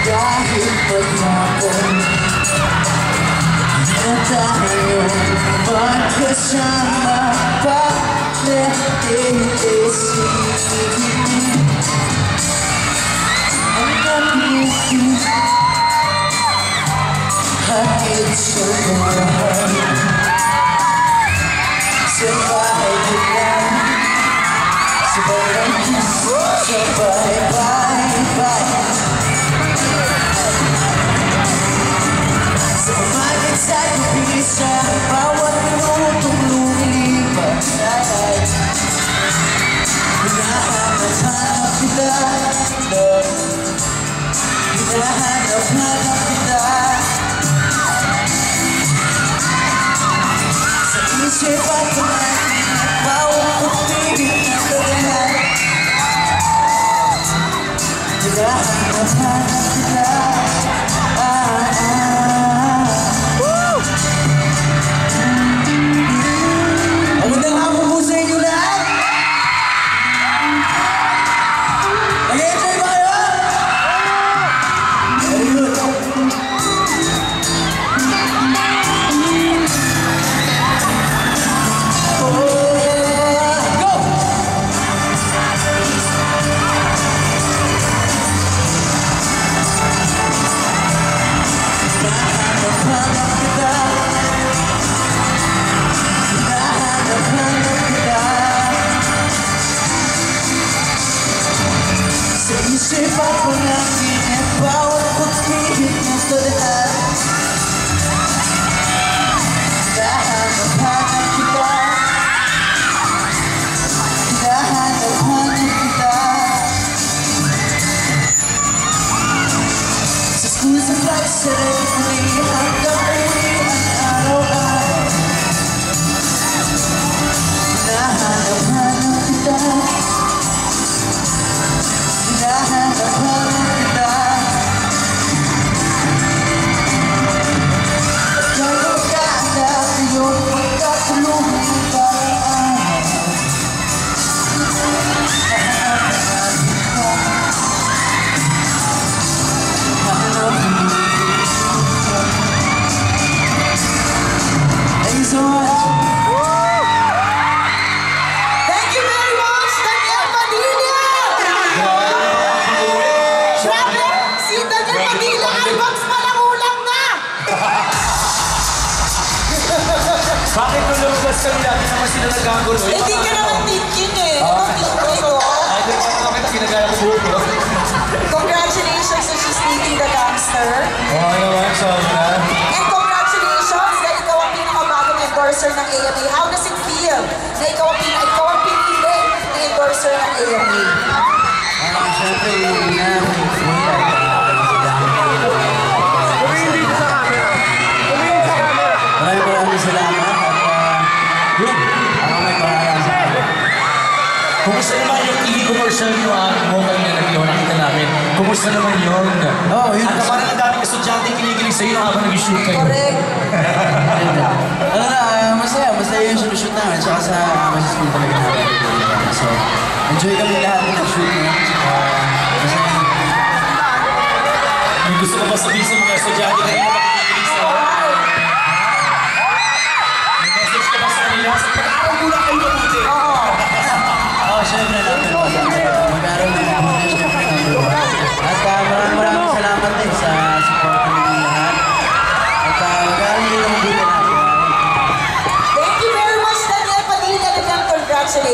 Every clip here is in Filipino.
Dahil paghapon na tayo magkasama pag-iisipin ang nabitin hatid sa bahay sa bahay lang sa bahay kiss sa bahay bye sa umagat sa gabi sa bawat minutong lumilipas ay hinahanap-hanap kita hinahanap-hanap kita sa isip at kumain bawat pag-ibig na kalahan hinahanap-hanap kita isipan ko natin at bawat pag-ibig na tadaan hinahanap-hanap kita hinahanap-hanap kita sa school sa pagsaray hanggang uli ang araw-araw hinahanap-hanap kita hinahanap-hanap kita at gano'n ka na iyong pagkatulungan parang araw hinahanap-hanap kita Thank you so much. Thank you very much, Daniel Padilla. Grabe, si Daniel Padilla ay box malangulang na. Bakit nung lumabas kami dati naman sila nagkagulo? Hindi ka naman thinking eh. Thinking ko. Ay, doon pa naman kita ginagaya ko buko. Congratulations on just meeting the gangster. Oo naman, sobra. And congratulations na ikaw ang pinakamagong endorser ng AMA. How does it feel na ikaw ang pinili na endorser ng AMA? Siyempre, maraming salamat at yun, ako may pangalan sa akin. Kumusta naman yung e-commercial nyo mobile na nag-iwan nakita namin? Kumusta naman yun? Oo, yun. At parang ang daming estudyante kinikilig sa'yo habang nag-shoot kayo. Correct. Ano na, masaya yung shoot namin, tsaka sa school talaga namin. So, enjoy kami lahat ng shoot na. Masaya. May gusto ko ba sabihin sa mga estudyante na kinikilig sa'yo? May message ka ba sa kanila? Sa pag-aaral mo lang kayo mabuti. Oo, syempre natin.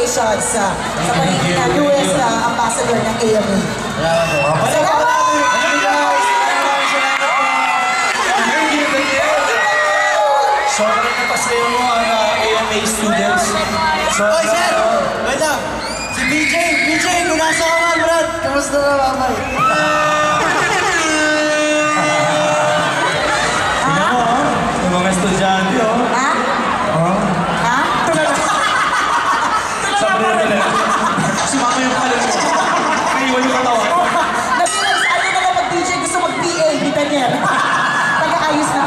congratulations sa pagiging na newest ambassador ng AMA. Salamat! Sobrang napasaya mo ang AMA students. Oy, sir! Wait lang! Si BJ! BJ, kung nasa ka man, Brad! Kamusta na, mamay? Tingnan mo, yung mga estudyante, oh. Ha? Oh. Ha? Sabi nila, si Mama yung kalan mo. Naiwan yung katawa. Nabilang sa ano naman mag-DJ gusto mag-PA, Bitanyer. Nag-aayos na